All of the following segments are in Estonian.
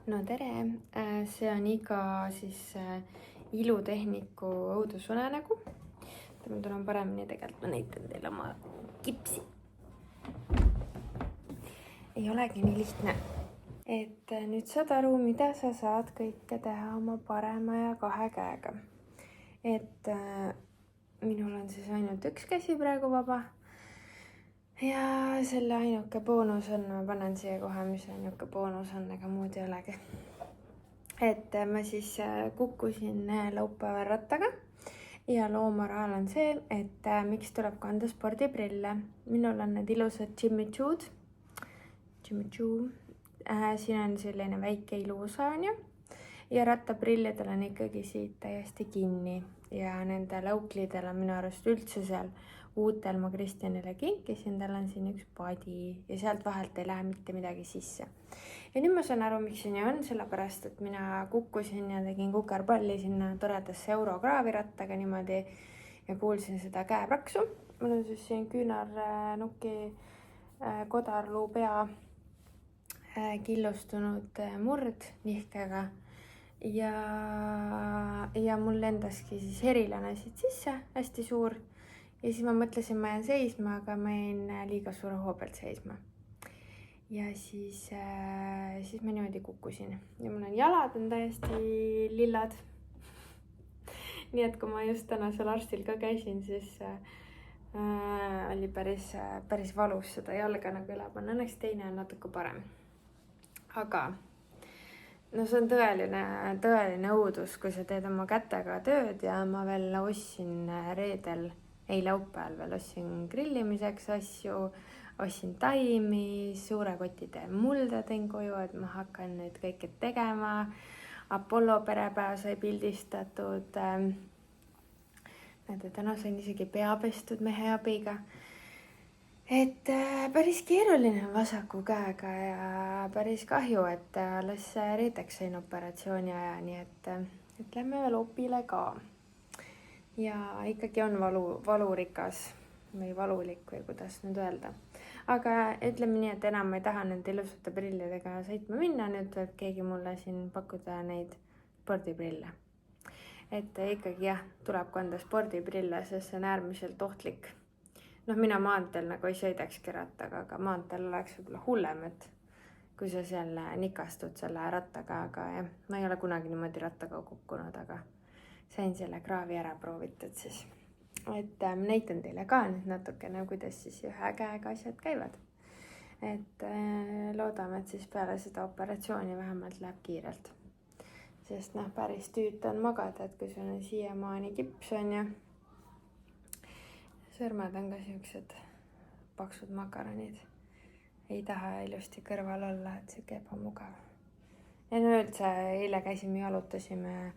No tere, see on iga ilutehniku õudusunenägu. Ma tulen paremini tegelikult, ma näitan teile oma kipsi. Ei olegi nii lihtne. Et nüüd saad aru, mida sa saad kõike teha oma parema ja kahe käega. Et minul on siis ainult üks käsi praegu vaba. Ja selle ainuke boonus on, ma panen siia kohe, mis ainuke boonus on, ega muud ei olegi. Et ma siis kukkusin laupäeval rattaga ja loo moraal on see, et miks tuleb kanda spordiprille. Minul on need ilusad Jimmy Choo'd. Siin on selline väike ilusa on ju. Ja rattaprillidel on ikkagi siit täiesti kinni ja nende lauklidel on minu arust üldse seal uutel ma Kristjanile kinkisin, tal on siin üks padi ja sealt vahelt ei lähe mitte midagi sisse. Ja nüüd ma saan aru, miks see nii on, sellepärast, et mina kukkusin ja tegin kukerpalli sinna toredasse eurokraavirattaga niimoodi ja kuulsin seda käepraksu. Mul on siis siin küünarnuki kodarluu pea killustunud murd nihkega ja mul lendaski siis herilane siit sisse, hästi suur. Ja siis ma mõtlesin, ma jään seisma, aga ma jäin liiga suure hoo pealt seisma. Ja siis ma niimoodi kukkusin. Ja mul on jalad on täiesti lillad. Nii et kui ma just tänasel arstil ka käisin, siis oli päris valus seda jalga nagu üle panna. Õnneks teine on natuke parem. Aga no see on tõeline õudus, kui sa teed oma kätega tööd ja ma veel ostsin reedel, ei laupäeval veel ostsin grillimiseks asju, ostsin taimi, suure kotide mulda tõin koju, et ma hakkan nüüd kõike tegema. Apollo perepäev sai pildistatud. Näete, täna sain isegi pea pestud mehe abiga. Et päris keeruline vasaku käega ja päris kahju, et alles reedeks sain operatsiooni aja, nii et ütleme veel opile ka. Ja ikkagi on valurikas või valulik või kuidas nüüd öelda. Aga ütleme nii, et enam ei taha nende ilusate prillidega sõitma minna, nüüd võib keegi mulle siin pakkuda neid spordiprille. Et ikkagi jah, tuleb kanda spordiprille, sest see on äärmiselt ohtlik. Noh, mina maanteel nagu ei sõidakski rattaga, aga maanteel oleks võib-olla hullem, et kui sa seal nikastud selle rattaga, aga jah, ma ei ole kunagi niimoodi rattaga kukkunud, aga sain selle kraavi ära proovitud siis. Et näitan teile ka nüüd natukene, kuidas siis ühe käega asjad käivad. Et loodame, et siis peale seda operatsiooni vähemalt läheb kiirelt. Sest päris tüüt on magada, et kui sul on siiamaani kips on ja sõrmed on ka siuksed paksud makaronid. Ei taha ilusti kõrval olla, et see ebamugav. Ja no üldse eile käisime, jalutasime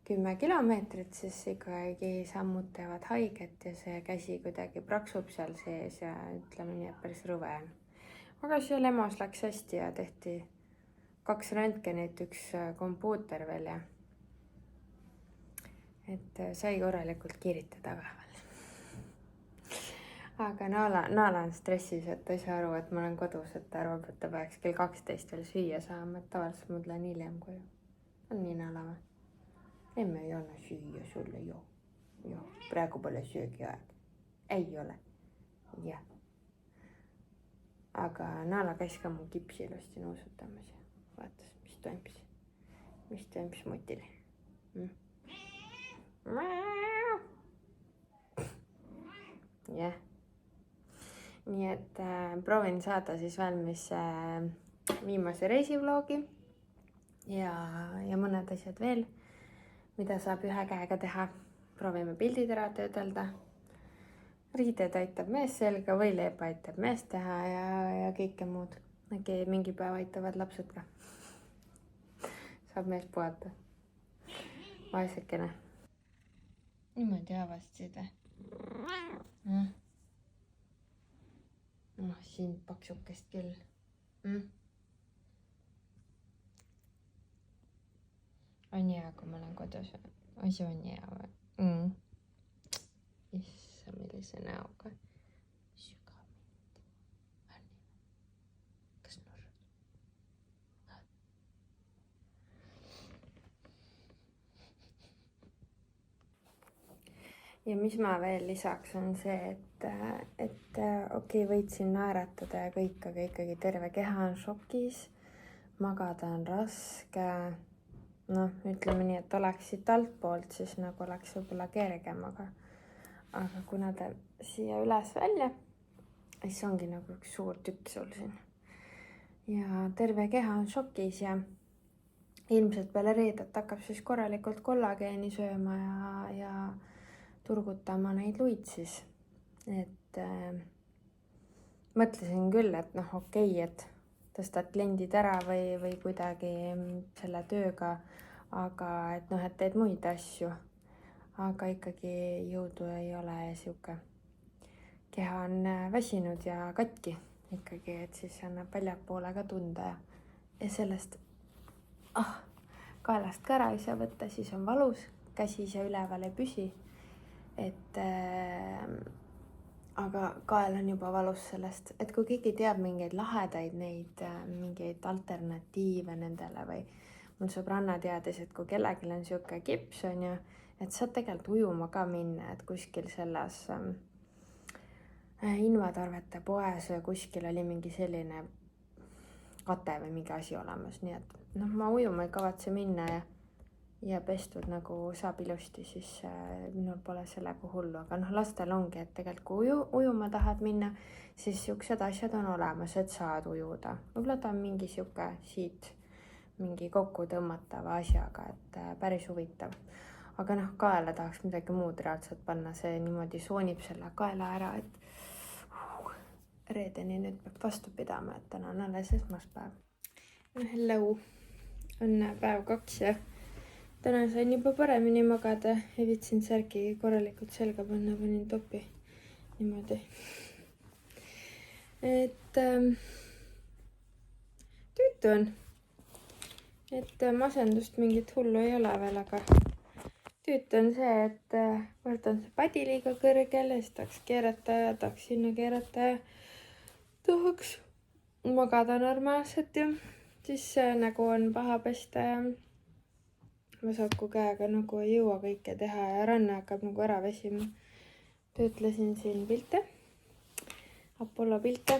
10 kilomeetrit, siis ikkagi sammud teevad haiget ja see käsi kuidagi praksub seal sees ja ütleme nii, et päris rõve on. Aga seal EMO-s läks hästi ja tehti 2 röntgenit, 1 kompuuter veel ja et sai korralikult kiiritada vahepeal. Aga Naala on stressis, et ta ei saa aru, et ma olen kodus, et ta arvab, et ta peaks kell 12 veel süüa saama, et tavaliselt ma tulen hiljem koju. On nii Naala või? Emme ei anna süüa sulle ju. Praegu pole söögi aeg. Ei ole. Jah. Aga Naala käis ka mu kipsi ilusti nuusutamas ja vaatas, mis toimus mutile. Jah. Nii et proovin saada siis valmis viimase reisivloogi ja mõned asjad veel, mida saab ühe käega teha. Proovime pildid ära töödelda. Riided aitab mees selga või leeba aitab mees teha ja kõike muud. Äkki mingi päev aitavad lapsed ka. Saab mees puhata. Vaesekene. Niimoodi avastasid või? Siin paksukest küll. On hea, kui ma olen kodus. See on hea või? Issa, millise näoga. Sügavalt. Kas nurrud? Ja mis ma veel lisaks on see, et okei, võid siin naeratada ja kõik, aga ikkagi terve keha on šokis, magada on raske. Noh, ütleme nii, et oleks siit altpoolt, siis nagu oleks võib-olla kergem, aga kuna ta siia üles välja, siis ongi nagu üks suur tükk sul siin. Ja terve keha on šokis ja ilmselt peale reedet hakkab siis korralikult kollageeni sööma ja turgutama neid luid siis. Et mõtlesin küll, et noh, okei, et tõstad kliendid ära või kuidagi selle tööga, aga et noh, et teed muid asju, aga ikkagi jõudu ei ole ja sihuke keha on väsinud ja katki ikkagi, et siis annab väljapoole ka tunda ja sellest kaelast ka ära ei saa võtta, siis on valus, käsi ise üleval ei püsi. Aga kael on juba valus sellest, et kui keegi teab mingeid lahedaid mingeid alternatiive nendele või mul sõbranna teadis, et kui kellelgi on sihuke kips on ju, et saad tegelikult ujuma ka minna, et kuskil selles invatarvete poes või kuskil oli mingi selline kate või mingi asi olemas, nii et noh, ma ujuma ei kavatse minna ja pestud nagu saab ilusti, siis minul pole sellega hullu, aga noh, lastel ongi, et tegelikult kui ujuma tahad minna, siis siuksed asjad on olemas, et saad ujuda. Võib-olla ta on mingi siuke siit mingi kokku tõmmatava asjaga, et päris huvitav. Aga noh, kaela tahaks midagi muud reaalselt panna, see niimoodi soonib selle kaela ära, et reedeni nüüd peab vastu pidama, et täna on alles esmaspäev. Hello, on päev 2 ja täna sain juba paremini magada ja viitsin särki korralikult selga panna, panin topi niimoodi. Et tüütu on, et masendust mingit hullu ei ole veel, aga tüütu on see, et võrd on see padi liiga kõrgel ja siis tahaks keerata ja tahaks sinna keerata ja tahaks magada normaalselt ja siis nägu on paha pesta ja vasaku käega nagu ei jõua kõike teha ja ranna hakkab nagu ära väsima. Töötlesin siin pilte, Apollo pilte.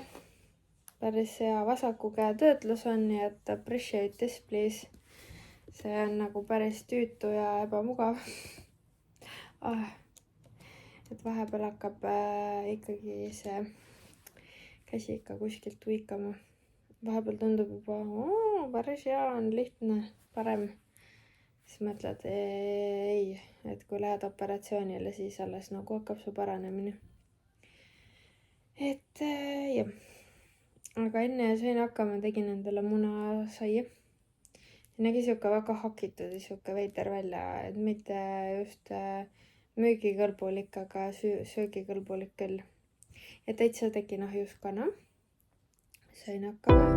Päris hea vasaku käe töötlus on, nii et appreciate this please. See on nagu päris tüütu ja ebamugav. Et vahepeal hakkab ikkagi see käsi ikka kuskilt tuikama. Vahepeal tundub juba, päris hea on lihtne, parem. Siis mõtled, ei, et kui lähed operatsioonile, siis alles nagu hakkab su paranemine. Et jah, aga enne sain hakkama, tegin endale munasaia. Nägi siuke väga hakitud ja siuke veider välja, et mitte just müügikõlbulik, aga söögikõlbulik küll. Ja täitsa tegin ahjuskana. Sain hakkama.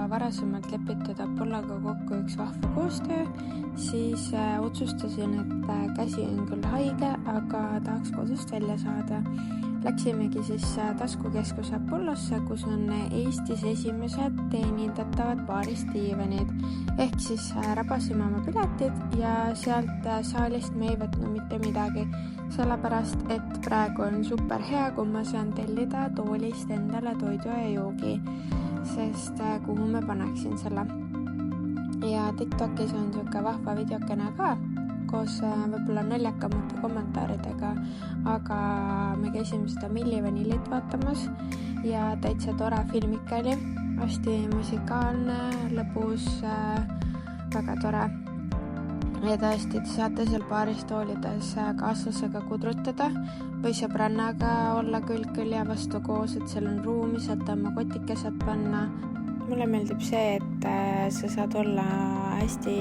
Varasemalt lepitada Apolloga kokku üks vahva koostöö, siis otsustasin, et käsi on küll haige, aga tahaks kodust välja saada. Läksimegi siis taskukeskuse Apollosse, kus on Eestis esimesed teenindatavad baaristiivenid. Ehk siis rabasime oma piletid ja sealt saalist me ei võtnud mitte midagi, sellepärast, et praegu on super hea, kui ma saan tellida toolist endale toidu ja joogi. Sest kuhu me paneksin selle. Ja TikTokis on siuke vahva videokene ka, koos võib-olla naljakamate kommentaaridega, aga me käisime seda Milli Vanillit vaatamas ja täitsa tore filmike oli, hästi musikaalne, lõbus, väga tore. Ja tõesti, te saate seal baaris toolides kaaslasega kudrutada või sõbrannaga olla külg külje vastu koos, et seal on ruumi, saate oma kotikesed panna. Mulle meeldib see, et sa saad olla hästi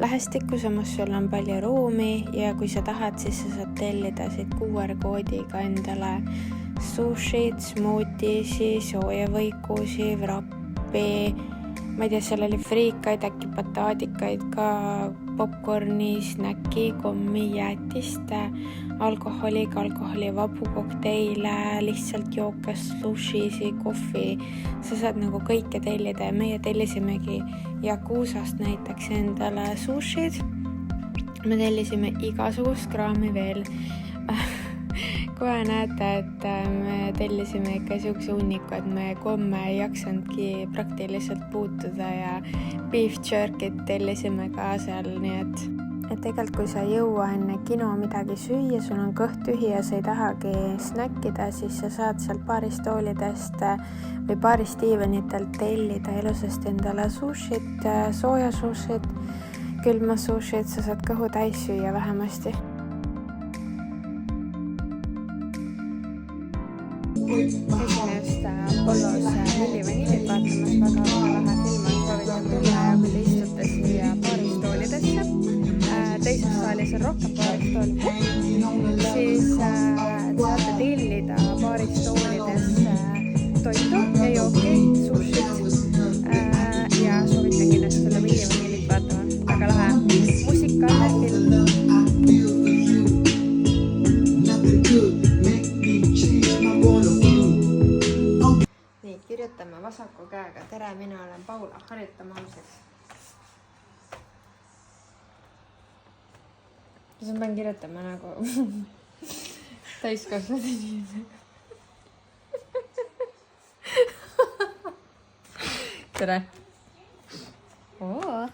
lähestikku, samas sul on palju ruumi ja kui sa tahad, siis sa saad tellida siit QR-koodiga endale sushid, smuutisi, soojavõikusi, wrappi, ma ei tea, seal oli friikaid, äkki bataadikaid ka, popcorni, snäki, kommi, jäätist, alkoholivabu kokteile, lihtsalt jooke, slushisi, kohvi. Sa saad nagu kõike tellida ja meie tellisimegi Yakuusast näiteks endale sushid. Me tellisime igasugust kraami veel. Kohe näete, et me tellisime ikka siukse hunniku, et me komme ei jaksanudki praktiliselt puutuda ja beef jerkit tellisime ka seal, nii et tegelikult kui sa ei jõua enne kino midagi süüa, sul on kõht tühi ja sa ei tahagi snäkkida, siis sa saad sealt baaristoolidest või baaristiivenitelt tellida ilusasti endale sushit, sooja sushit, külma sushit, sa saad kõhu täis süüa vähemasti. Käisin just Apollos Millivanillit vaatamas, väga lahe film on, soovitan tulla ja kui te istute siia baaristoolidesse, teises saalis on rohkem baaristooli, siis saate tellida baaristoolides toitu ja jooki, sushit ja soovitan kindlasti tulla Millivanillit vaatama, väga lahe musikaalne film. Nii, kirjutame vasaku käega. Tere, mina olen Paula, harjutame homseks. Kas ma pean kirjutama nagu täiskasvanud inimene? Tere! Oo!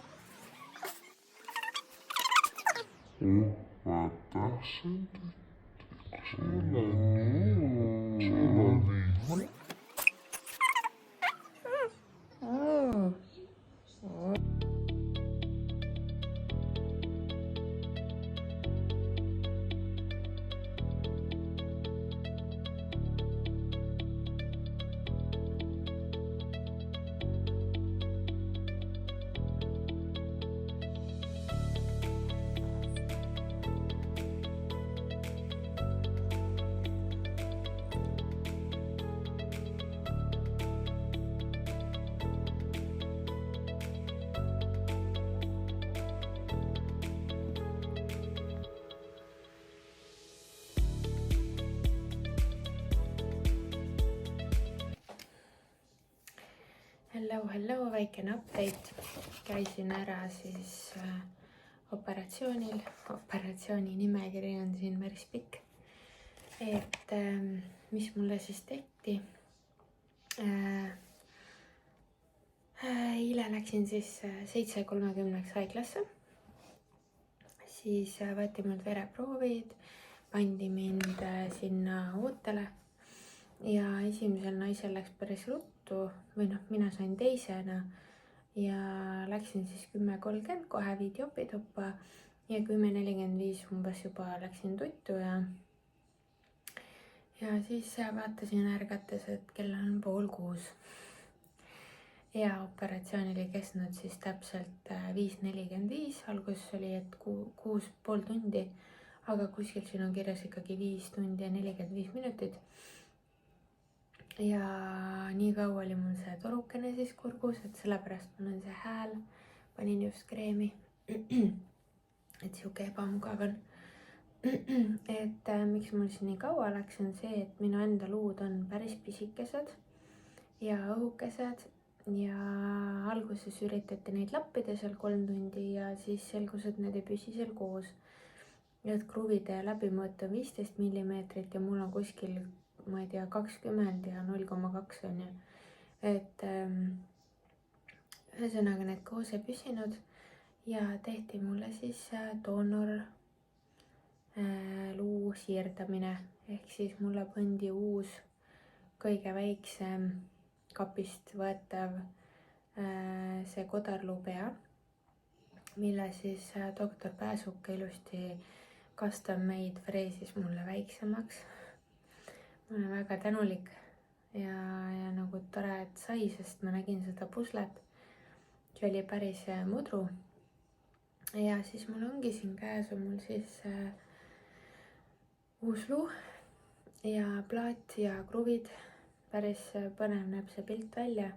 Hello, väikene update. Käisin ära siis operatsiooni nimekiri on siin päris pikk. Et mis mulle siis tehti? Eile läksin siis 7:30 haiglasse. Siis võeti mul vereproovid, pandi mind sinna ootele ja esimesel naisel läks päris ruttu või mina sain teisena ja läksin siis 10:30, kohe viidi opituppa ja 10:45 umbes juba läksin tuttu ja siis vaatasin ärgates, et kell on 5:30 ja operatsioon oli kestnud siis täpselt 5:45, alguses oli, et 6,5 tundi, aga kuskil siin on kirjas ikkagi 5 tundi ja 45 minutit. Ja nii kaua oli mul see torukene siis kurgus, et sellepärast mul on see hääl, panin just kreemi, et siuke ebamugav on. Et miks mul siin nii kaua läks, on see, et minu enda luud on päris pisikesed ja õhukesed ja alguses üritati neid lappida seal 3 tundi ja siis selgus, et need ei püsi seal koos. Et kruvide läbimõõt on 15 millimeetrit ja mul on kuskil, ma ei tea, 20 ja 0,2 on ju. Et ühesõnaga need koos ei püsinud ja tehti mulle siis doonor luu siirdamine. Ehk siis mulle pandi uus kõige väiksem kapist võetav see kodarluu pea, mille siis doktor Pääsuke ilusti custom made freesis mulle väiksemaks. Ma olen väga tänulik ja nagu tore, et sai, sest ma nägin seda puslet. See oli päris mudru ja siis mul ongi siin käes on mul siis uus luu ja plaat ja kruvid. Päris põnev näeb see pilt välja.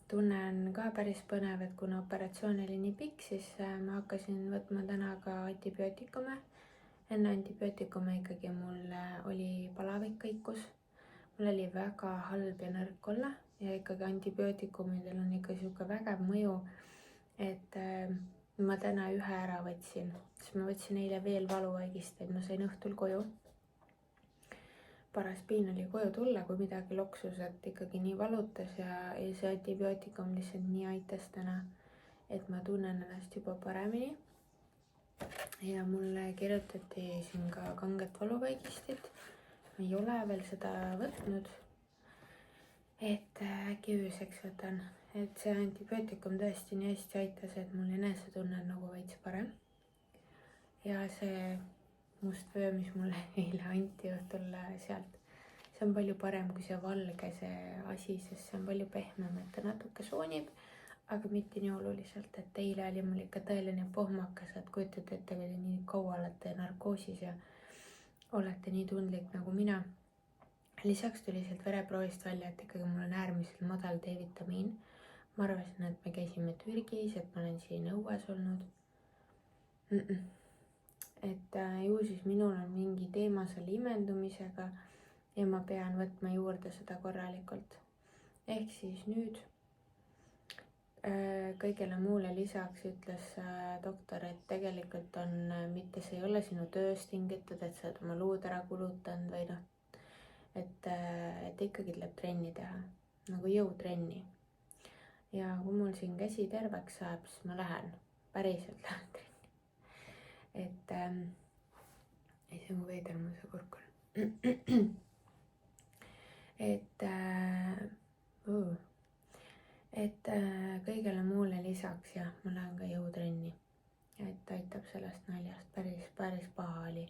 Tunne on ka päris põnev, et kuna operatsioon oli nii pikk, siis ma hakkasin võtma täna ka antibiootikume. Enne antibiootikume ikkagi mul oli palavik kõikus. Mul oli väga halb ja nõrk olla ja ikkagi antibiootikumidel on ikka siuke vägev mõju, et ma täna ühe ära võtsin, siis ma võtsin eile veel valuvaigisteid, ma sain õhtul koju. Paras piin oli koju tulla, kui midagi loksus, et ikkagi nii valutas ja see antibiootikum lihtsalt nii aitas täna, et ma tunnen ennast juba paremini. Ja mulle kirjutati siin ka kanget valuvaigistit. Ma ei ole veel seda võtnud, et äkki ööseks võtan. Et see antibiootikum tõesti nii hästi aitas, et mul enesetunne on nagu veits parem. Ja see must vöö, mis mulle eile anti õhtul sealt, see on palju parem kui see valge see asi, sest see on palju pehmem, et ta natuke soonib, aga mitte nii oluliselt, et eile oli mul ikka tõeline pohmakas, et kujutate ette, kui te nii kaua olete narkoosis ja olete nii tundlik nagu mina. Lisaks tuli sealt vereproovist välja, et ikkagi mul on äärmiselt madal D-vitamiin. Ma arvasin, et me käisime Türgis, et ma olen siin õues olnud. Et ju siis minul on mingi teema selle imendumisega ja ma pean võtma juurde seda korralikult. Ehk siis nüüd kõigele muule lisaks ütles doktor, et tegelikult on, mitte see ei ole sinu tööst tingitud, et sa oled oma luud ära kulutanud või noh, et ikkagi tuleb trenni teha, nagu jõutrenni. Ja kui mul siin käsi terveks saab, siis ma lähen, päriselt lähen trenni. Et ei, see on veider, mul see kurk on. Et kõigele muule lisaks jah, ma lähen ka jõutrenni, et aitab sellest naljast, päris paha oli.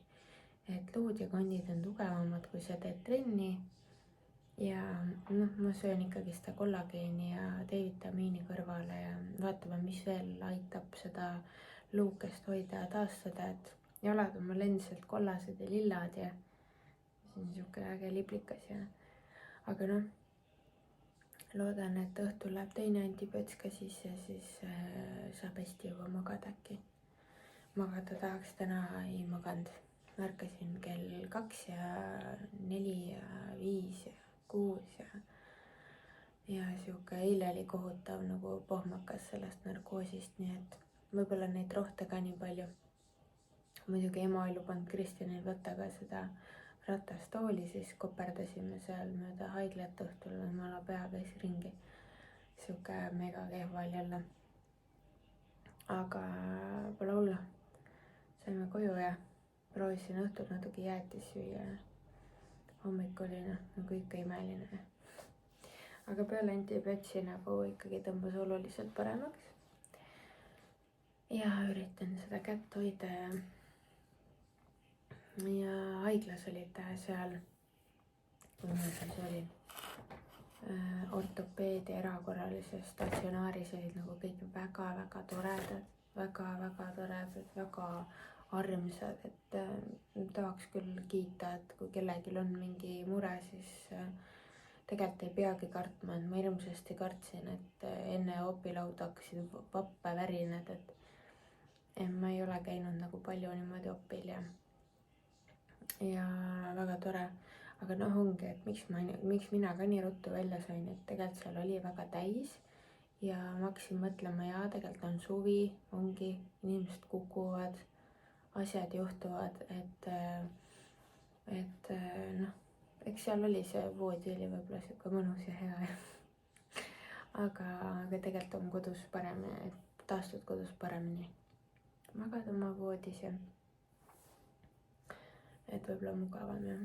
Et luud ja kondid on tugevamad, kui sa teed trenni ja noh, ma söön ikkagi seda kollageeni ja D-vitamiini kõrvale ja vaatame, mis veel aitab seda luukest hoida ja taastada, et jalad on mul endiselt kollased ja lillad ja see on niisugune äge liblikas ja aga noh, loodan, et õhtul läheb teine antibiots ka sisse, siis saab hästi juba magada äkki. Magada tahaks täna ei maganud. Märkasin kell 2 ja 4 ja 5 ja 6 ja siuke eile oli kohutav nagu pohmakas sellest narkoosist, nii et võib-olla neid rohte ka nii palju. Muidugi ema ei lubanud Kristjanil võtta ka seda ratastooli, siis koperdasime seal mööda haiglat õhtul, jumala pea käis ringi. Siuke mega kehva oli jälle. Aga pole hullu. Saime koju ja proovisin õhtul natuke jäätis süüa. Hommik oli nagu ikka imeline. Aga peale antibiotsi nagu ikkagi tõmbas oluliselt paremaks. Ja üritan seda kätt hoida ja haiglas olid seal, kui ma seal olin, ortopeedi erakorralises statsionaaris olid nagu kõik väga-väga toredad, väga-väga toredad, väga armsad, et tahaks küll kiita, et kui kellelgi on mingi mure, siis tegelikult ei peagi kartma, et ma hirmsasti kartsin, et enne opilauda hakkasid vappevärinad, et ma ei ole käinud nagu palju niimoodi opil ja väga tore, aga noh ongi, et miks mina ka nii ruttu välja sain, et tegelikult seal oli väga täis ja ma hakkasin mõtlema, ja tegelikult on suvi, ongi, inimesed kukuvad, asjad juhtuvad, et noh, eks seal oli see voodi oli võib-olla siuke mõnus ja hea aga tegelikult on kodus parem, et taastud kodus paremini. Magad oma voodis ja et võib-olla mugavam ja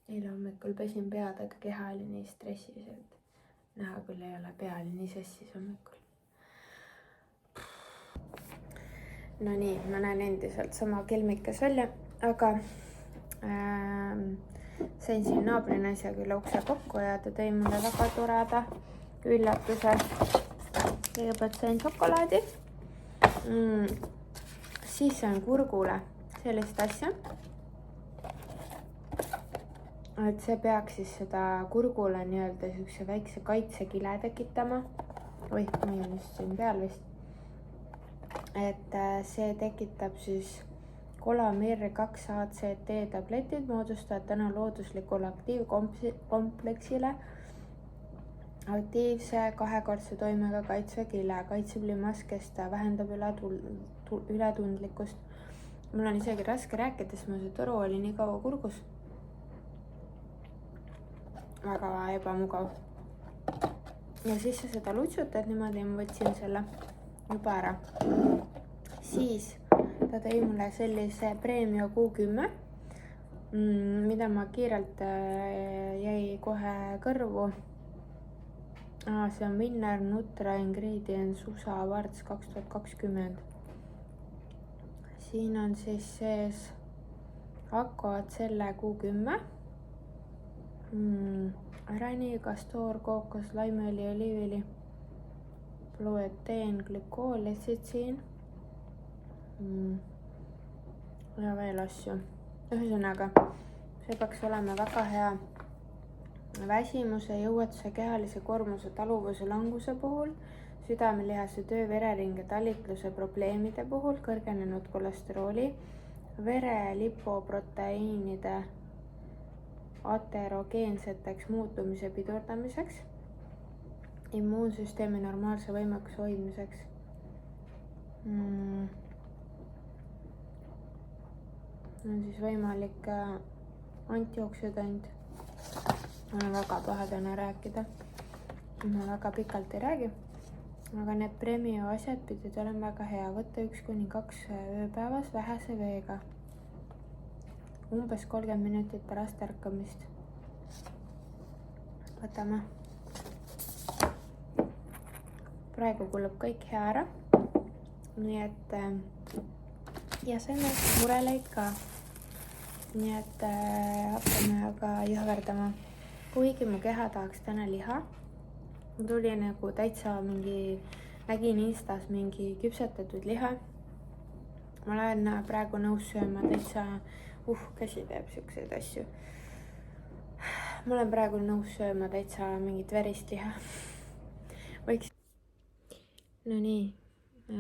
eile hommikul pesin pead, aga keha oli nii stressis, et näha küll ei ole, pea oli nii sessis hommikul. No nii, ma näen endiselt sama kelmikas välja, aga sain siin naabri naisega üle ukse kokku ja ta tõi mulle väga toreda üllatuse. Kõigepealt sain šokolaadi. siis on kurgule sellist asja, et see peaks siis seda kurgule nii-öelda siukse väikse kaitsekile tekitama. Oih, ma olin just siin peal vist. Et see tekitab siis Colamir 2 ACT tabletid moodustavad tänu looduslikule aktiivkompleksile aktiivse kahekordse toimega kaitsvekile, kaitseb limaskest, vähendab ületundlikkust. Mul on isegi raske rääkida, sest mul see toru oli nii kaua kurgus. Väga ebamugav. Ja siis sa seda lutsutad niimoodi ja ma võtsin selle juba ära. Siis ta tõi mulle sellise Premio Q10, mida ma kiirelt jäi kohe kõrvu. See on Winner Nutra Ingredients USA Awards 2020. Siin on siis sees Aquacelle Q10, räni, kastoor, kookos, laimeõli, oliivõli, blueteen, glükool, letsitsiin ja veel asju. Ühesõnaga, see peaks olema väga hea väsimuse, jõuetuse, kehalise koormuse, taluvuse, languse puhul, südamelihase töö, vereringe, talitluse probleemide puhul, kõrgenenud kolesterooli, vere lipoproteiinide aterogeenseteks muutumise pidurdamiseks, immuunsüsteemi normaalse võimekuse hoidmiseks. On siis võimalik antioksüdant. Mul on väga pahadane rääkida. Ma väga pikalt ei räägi. Aga need Premio asjad pidid olema väga hea. Võtta 1-2 ööpäevas vähese veega. Umbes 30 minutit pärast ärkamist. Võtame. Praegu kulub kõik hea ära. Nii et ja saime mureleid ka. Nii et hakkame aga jõhverdama. Kuigi mu keha tahaks täna liha. Mul tuli nagu täitsa nägin Instas mingi küpsetatud liha. Ma olen praegu nõus sööma täitsa käsi teeb siukseid asju. Ma olen praegu nõus sööma täitsa mingit verist liha. Võiks. No nii,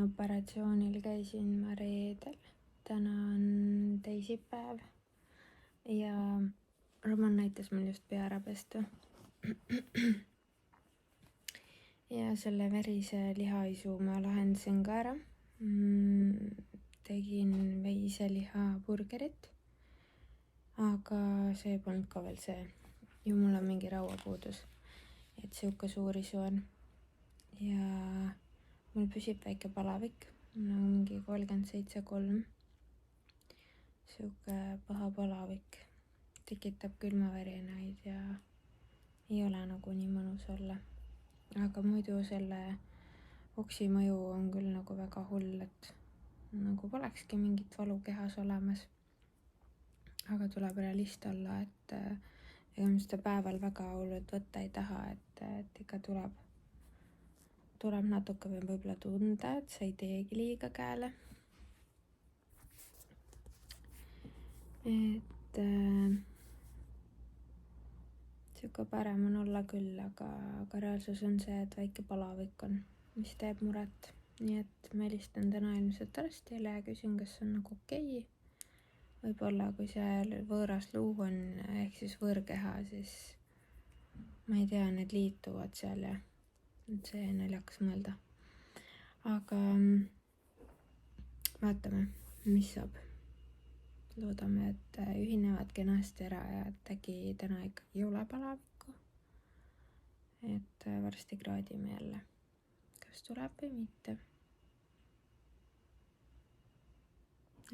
operatsioonil käisin ma reedel. Täna on teisipäev ja Roman näitas mul just pea ära pesta. Ja selle verise lihaisu ma lahendasin ka ära. Tegin veiseliha burgerit. Aga see polnud ka veel see. Ju mul on mingi rauapuudus. Et siuke suur isu on. Ja mul püsib väike palavik. Mul on mingi 37,3. Siuke paha palavik. Tekitab külmaverinaid ja ei ole nagu nii mõnus olla. Aga muidu selle oksi mõju on küll nagu väga hull, et nagu polekski mingit valu kehas olemas. Aga tuleb realist olla, et ega ma seda päeval väga hullult võtta ei taha, et ikka tuleb natuke võib-olla tunda, et sa ei teegi liiga käele. Et siuke parem on olla küll, aga reaalsus on see, et väike palavik on, mis teeb muret. Nii et ma helistan täna ilmselt arstile ja küsin, kas on nagu okei. Võib-olla kui see võõras luu on, ehk siis võõrkeha, siis ma ei tea, need liituvad seal ja see naljakas mõelda. Aga vaatame, mis saab. Loodame, et ühinevad kenasti ära ja et äkki täna ikkagi ei ole palavikku. Et varsti kraadime jälle, kas tuleb või mitte.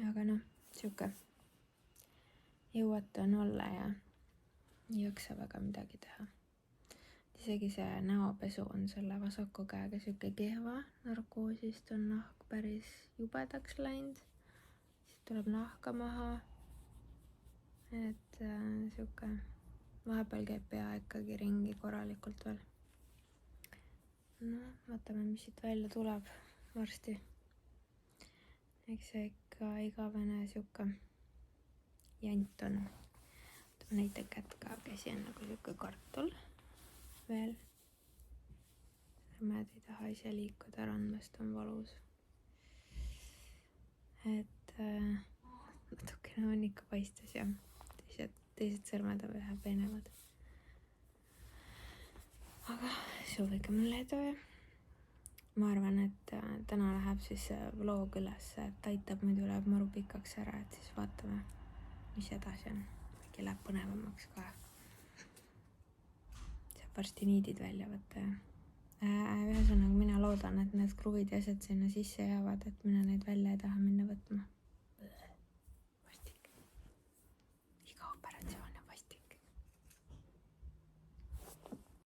Aga noh, siuke jõuatu on olla ja ei jaksa väga midagi teha. Isegi see näopesu on selle vasaku käega siuke kehva. Narkoosist on nahk päris jubedaks läinud. Siis tuleb nahka maha. Et siuke vahepeal käib pea ikkagi ringi korralikult veel. No, vaatame, mis siit välja tuleb varsti. Eks see ikka igavene siuke jant on. Ma näitan kätt ka, käsi on nagu siuke kartul veel. Sõrmed ei taha ise liikuda, randmest on valus. Et natukene on ikka paistes ja teised sõrmed on vähe peenemad. Aga soovige mulle edu ja ma arvan, et täna läheb siis vlog üles, et aitab, muidu läheb maru pikaks ära, et siis vaatame, mis edasi on. Äkki läheb põnevamaks ka. Saab varsti niidid välja võtta ja ühesõnaga mina loodan, et need kruvid ja asjad sinna sisse jäävad, et mina neid välja ei taha minna võtma.